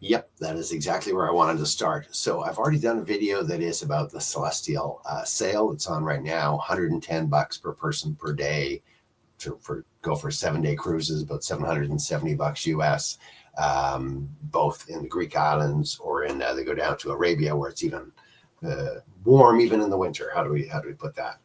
Yep, that is exactly where I wanted to start. So I've already done a video that is about the Celestial sale. It's on right now, $110 per person per day to go for 7-day cruises, about $770 US, both in the Greek islands or in they go down to Arabia where it's even warm even in the winter. How do we put that?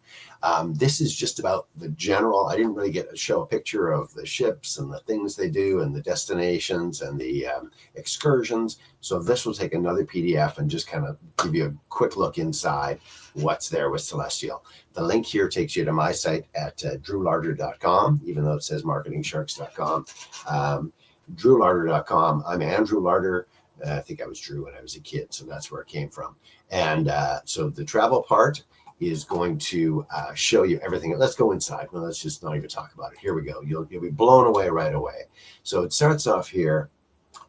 This is just about the general. I didn't really get to show a picture of the ships and the things they do and the destinations and the excursions. So this will take another PDF and just kind of give you a quick look inside what's there with Celestial. The link here takes you to my site at drewlarder.com, even though it says marketingsharks.com. Drewlarder.com. I'm Andrew Larder. I think I was Drew when I was a kid, so that's where it came from. And so the travel part is going to show you everything. Let's go inside. Well, let's just not even talk about it. Here we go. You'll be blown away right away. So it starts off here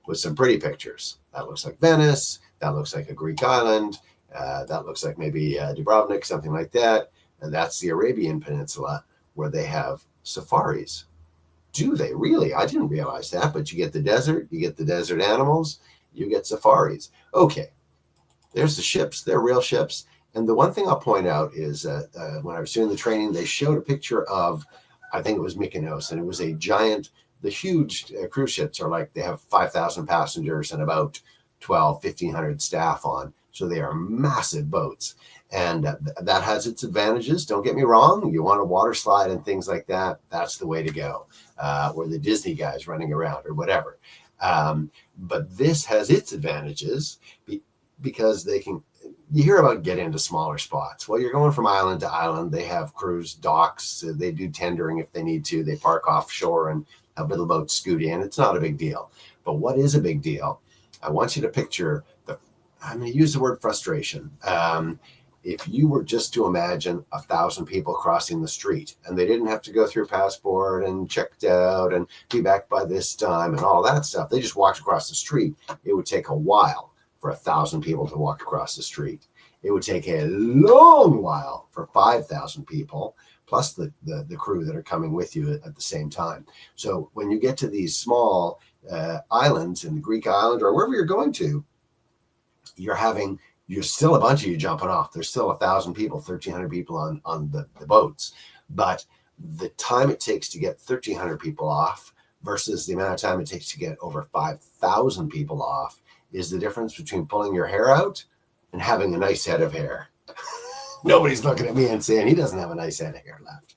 with some pretty pictures. That looks like Venice. That looks like a Greek island. That looks like maybe Dubrovnik, something like that. And that's the Arabian Peninsula where they have safaris. Do they really? I didn't realize that, but you get the desert, you get the desert animals, you get safaris. Okay, there's the ships. They're real ships. And the one thing I'll point out is when I was doing the training, they showed a picture of, I think it was Mykonos, and it was a giant, the huge cruise ships are like, they have 5,000 passengers and about 1,500 staff on. So they are massive boats. And that has its advantages. Don't get me wrong. You want a water slide and things like that. That's the way to go. Or the Disney guys running around or whatever. But this has its advantages because they can, you hear about get into smaller spots. Well, you're going from island to island. They have cruise docks. They do tendering if they need to. They park offshore and have little boats scoot in. It's not a big deal. But what is a big deal? I want you to picture I'm going to use the word frustration. If you were just to imagine 1,000 people crossing the street and they didn't have to go through passport and checked out and be back by this time and all that stuff, they just walked across the street. It would take a while for 1,000 people to walk across the street. It would take a long while for 5,000 people, plus the crew that are coming with you at the same time. So when you get to these small islands in the Greek island or wherever you're going to, you're still a bunch of you jumping off. There's still 1,000 people, 1,300 people on the boats. But the time it takes to get 1,300 people off versus the amount of time it takes to get over 5,000 people off is the difference between pulling your hair out and having a nice head of hair. Nobody's looking at me and saying he doesn't have a nice head of hair left.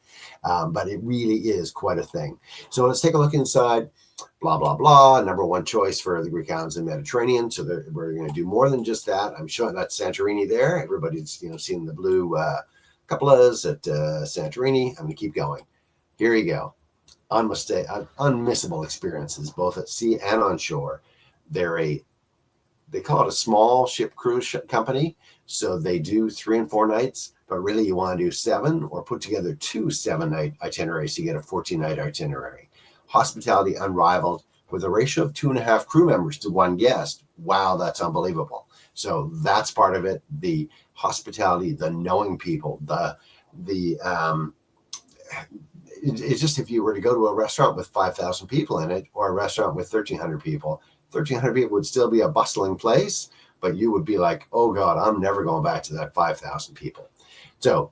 But it really is quite a thing. So let's take a look inside. Blah, blah, blah. Number one choice for the Greek islands and Mediterranean. So we're going to do more than just that. I'm showing that Santorini there. Everybody's seeing the blue cupolas at Santorini. I'm going to keep going. Here you go. Unmissable experiences, both at sea and on shore. They call it a small ship cruise company. So they do 3 and 4 nights, but really you want to do 7 or put together 2 7-night itineraries to get a 14-night itinerary. Hospitality unrivaled with a ratio of 2.5 crew members to 1 guest. Wow, that's unbelievable. So that's part of it. The hospitality, the knowing people, it's just if you were to go to a restaurant with 5,000 people in it or a restaurant with 1,300 people, 1,300 people would still be a bustling place, but you would be like, oh God, I'm never going back to that 5,000 people. So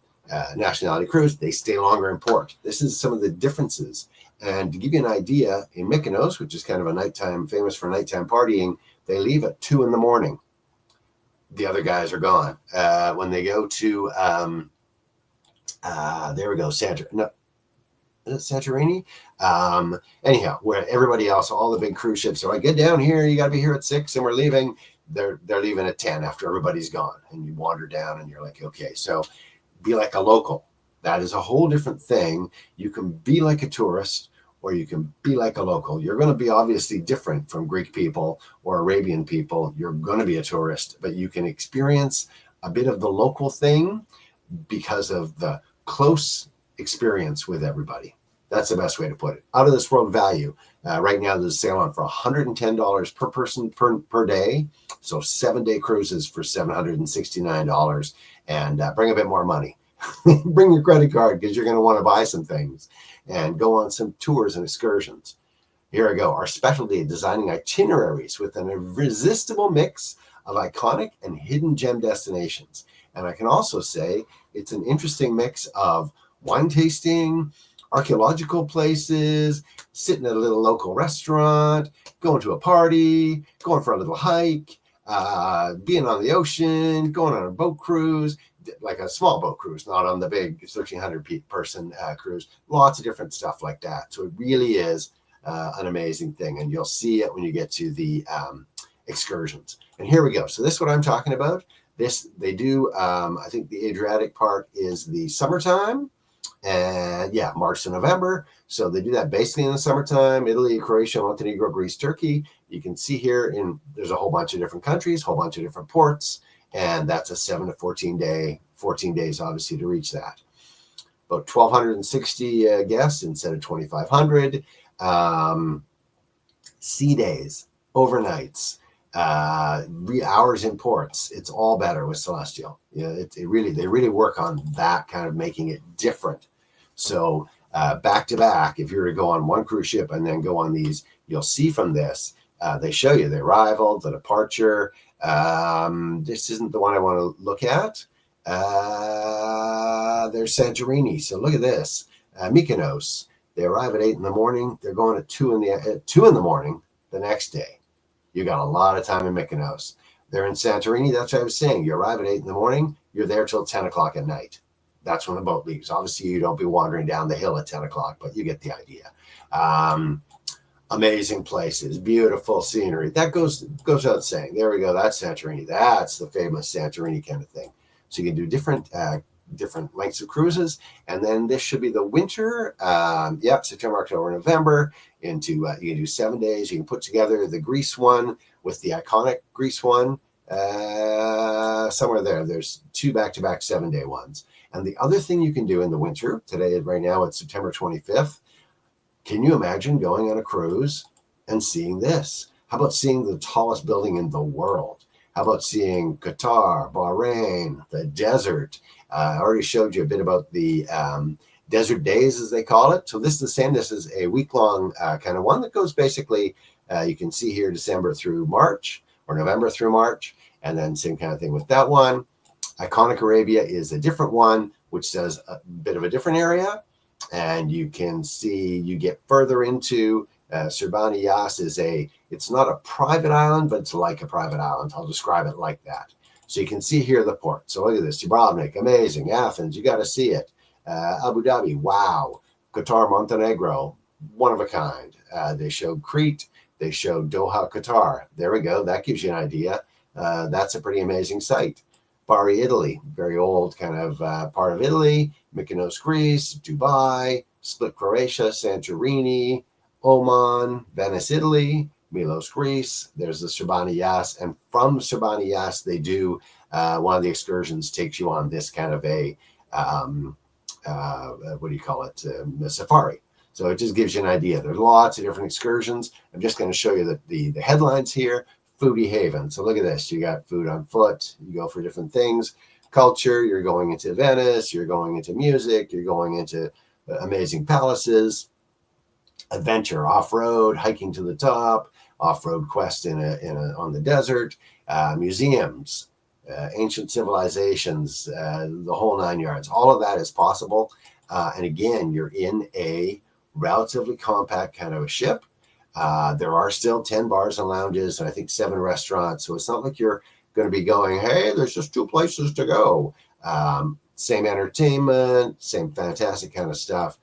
nationality cruise, they stay longer in port. This is some of the differences. And to give you an idea, in Mykonos, which is kind of a nighttime, famous for nighttime partying, they leave at 2 a.m. The other guys are gone. When they go to, there we go, Santorini. Anyhow, where everybody else, all the big cruise ships are like, get down here, you got to be here at 6 and we're leaving. They're leaving at 10 after everybody's gone. And you wander down and you're like, okay, so be like a local. That is a whole different thing. You can be like a tourist or you can be like a local. You're going to be obviously different from Greek people or Arabian people. You're going to be a tourist, but you can experience a bit of the local thing because of the close experience with everybody. That's the best way to put it. Out of this world value. Right now, there's a sale on for $110 per person per day. So 7-day cruises for $769 and bring a bit more money. Bring your credit card because you're going to want to buy some things and go on some tours and excursions. Here I go. Our specialty, designing itineraries with an irresistible mix of iconic and hidden gem destinations. And I can also say it's an interesting mix of wine tasting, archaeological places, sitting at a little local restaurant, going to a party, going for a little hike, being on the ocean, going on a boat cruise, like a small boat cruise, not on the big 1,300 person cruise. Lots of different stuff like that. So it really is an amazing thing, and you'll see it when you get to the excursions. And here we go. So this is what I'm talking about. This they do. I think the Adriatic part is the summertime, and yeah, March to November. So they do that basically in the summertime. Italy, Croatia, Montenegro, Greece, Turkey. You can see here there's a whole bunch of different countries, whole bunch of different ports, and that's a 7 to 14 days obviously to reach that. About 1,260 guests instead of 2,500. Sea days, overnights, hours in ports. It's all better with Celestyal. They really work on that, kind of making it different. So back to back, if you were to go on one cruise ship and then go on these, you'll see from this, they show you the arrival, the departure. This isn't the one I want to look at. There's Santorini. So look at this. Mykonos. They arrive at 8 in the morning. They're going at 2 in the morning the next day. You got a lot of time in Mykonos. They're in Santorini. That's what I was saying. You arrive at 8 in the morning. You're there till 10 o'clock at night. That's when the boat leaves. Obviously, you don't be wandering down the hill at 10 o'clock, but you get the idea. Amazing places, beautiful scenery. That goes without saying. There we go. That's Santorini. That's the famous Santorini kind of thing. So you can do different lengths of cruises, and then this should be the winter. September, October, November. You can do 7 days. You can put together the Greece one with the iconic Greece one. Somewhere there's 2 back-to-back 7-day ones. And the other thing you can do in the winter, right now it's September 25th. Can you imagine going on a cruise and seeing this? How about seeing the tallest building in the world? How about seeing Qatar, Bahrain, the desert? I already showed you a bit about the desert days, as they call it. So this is the same. This is a week-long kind of one that goes basically, you can see here, December through March, or November through March, and then same kind of thing with that one. Iconic Arabia is a different one, which does a bit of a different area. And you can see, you get further into Sirbani Yas it's not a private island, but it's like a private island. I'll describe it like that. So you can see here the port. So look at this. Dubrovnik, amazing. Athens, you got to see it. Abu Dhabi, wow. Qatar, Montenegro, one of a kind. They showed Crete. They showed Doha, Qatar. There we go. That gives you an idea. That's a pretty amazing site. Bari, Italy, very old kind of part of Italy. Mykonos, Greece. Dubai, Split, Croatia. Santorini, Oman, Venice, Italy. Milos, Greece. There's the Sirbani Yas, and from Sirbani Yas, they do one of the excursions takes you on this kind of a a safari. So it just gives you an idea. There's lots of different excursions. I'm just going to show you the headlines here. Foodie haven. So look at this. You got food on foot. You go for different things. Culture. You're going into Venice. You're going into music. You're going into amazing palaces. Adventure, off-road, hiking to the top. Off-road quest on the desert, museums, ancient civilizations, the whole 9 yards. All of that is possible. And again, you're in a relatively compact kind of a ship. There are still 10 bars and lounges, and I think 7 restaurants. So it's not like you're going to be going, hey, there's just 2 places to go. Same entertainment, same fantastic kind of stuff.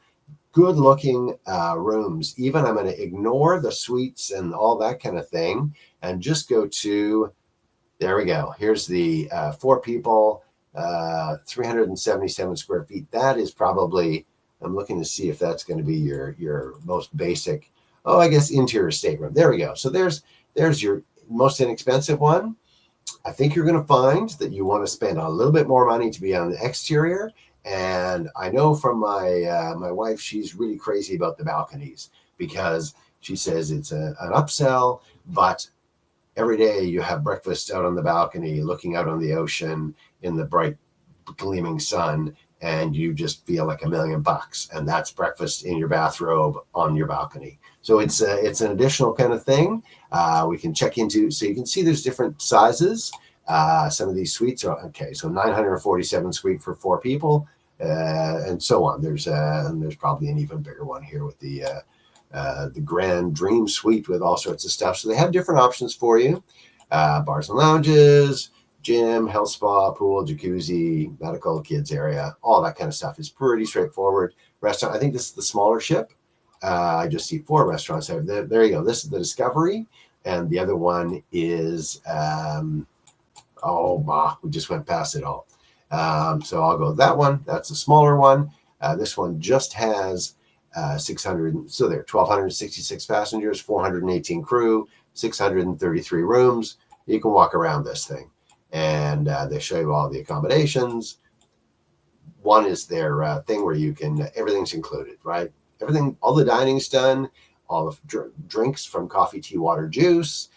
Good looking rooms. Even I'm going to ignore the suites and all that kind of thing and just go to, there we go. Here's the 4 people, 377 square feet. That is probably, I'm looking to see if that's going to be your most basic, I guess interior stateroom. There we go. So there's your most inexpensive one. I think you're going to find that you want to spend a little bit more money to be on the exterior. And I know from my wife, she's really crazy about the balconies because she says it's an upsell, but every day you have breakfast out on the balcony, looking out on the ocean in the bright gleaming sun, and you just feel like $1,000,000, and that's breakfast in your bathrobe on your balcony. So it's an additional kind of thing we can check into. So you can see there's different sizes. Some of these suites are okay. So 947 suite for 4 people, and so on. There's probably an even bigger one here with the Grand Dream Suite with all sorts of stuff. So they have different options for you. Bars and lounges, gym, health spa, pool, jacuzzi, medical, kids area, all that kind of stuff is pretty straightforward. Restaurant, I think this is the smaller ship. I just see 4 restaurants there. There you go. This is the Discovery, and the other one is we just went past it all. So I'll go with that one. That's a smaller one. This one just has 600. So there, 1,266 passengers, 418 crew, 633 rooms. You can walk around this thing, and they show you all the accommodations. One is their thing where you can, everything's included, right? Everything, all the dining's done, all the drinks from coffee, tea, water, juice,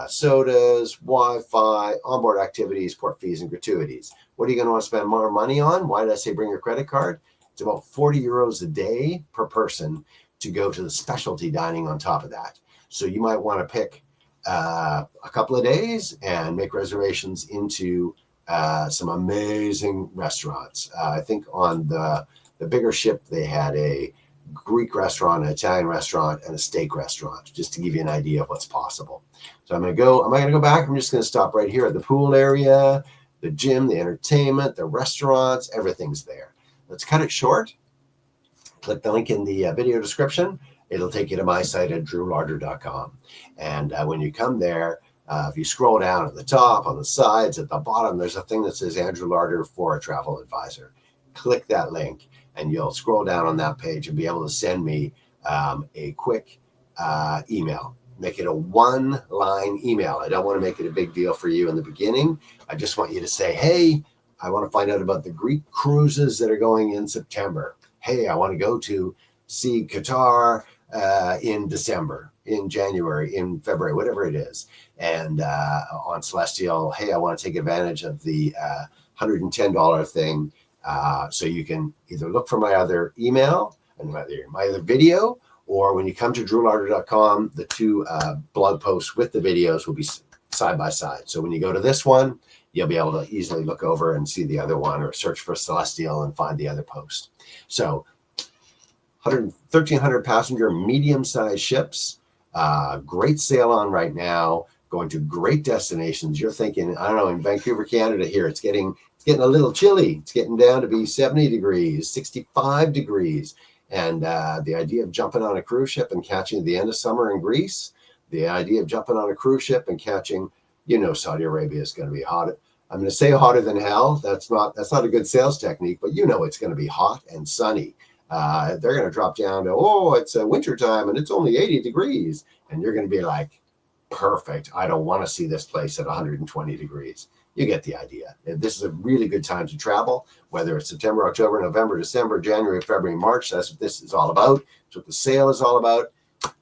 sodas, Wi-Fi, onboard activities, port fees, and gratuities. What are you going to want to spend more money on? Why did I say bring your credit card? It's about 40 euros a day per person to go to the specialty dining on top of that. So you might want to pick a couple of days and make reservations into some amazing restaurants. I think on the bigger ship, they had a Greek restaurant, an Italian restaurant, and a steak restaurant, just to give you an idea of what's possible. So am I going to go back? I'm just going to stop right here at the pool area, the gym, the entertainment, the restaurants, everything's there. Let's cut it short. Click the link in the video description. It'll take you to my site at drewlarder.com. And when you come there, if you scroll down at the top, on the sides, at the bottom, there's a thing that says Andrew Larder for a travel advisor. Click that link, and you'll scroll down on that page and be able to send me a quick email. Make it a 1-line email. I don't want to make it a big deal for you in the beginning. I just want you to say, hey, I want to find out about the Greek cruises that are going in September. Hey, I want to go to see Qatar in December, in January, in February, whatever it is. And on Celestial, hey, I want to take advantage of the $110 thing. So you can either look for my other email and my other video, or when you come to drewlarder.com, the 2 blog posts with the videos will be side by side. So when you go to this one, you'll be able to easily look over and see the other one, or search for Celestial and find the other post. So 1,300 passenger medium-sized ships, great sail on right now, going to great destinations. You're thinking, I don't know, in Vancouver, Canada here, it's getting a little chilly. It's getting down to be 70 degrees, 65 degrees. And the idea of jumping on a cruise ship and catching the end of summer in Greece, the idea of jumping on a cruise ship and catching, Saudi Arabia is going to be hot. I'm going to say hotter than hell. That's not a good sales technique, but it's going to be hot and sunny. They're going to drop down to, it's winter time and it's only 80 degrees. And you're going to be like, perfect. I don't want to see this place at 120 degrees. You get the idea. This is a really good time to travel, whether it's September, October, November, December, January, February, March. That's what this is all about. That's what the sale is all about.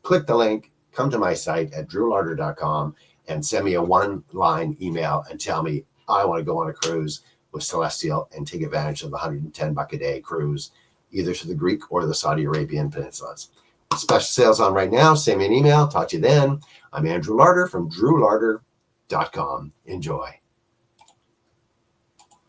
Click the link, come to my site at drewlarder.com and send me a 1-line email and tell me, I want to go on a cruise with Celestial and take advantage of the $110 a day cruise, either to the Greek or the Saudi Arabian peninsulas. Special sales on right now. Send me an email. Talk to you then. I'm Andrew Larder from drewlarder.com. Enjoy.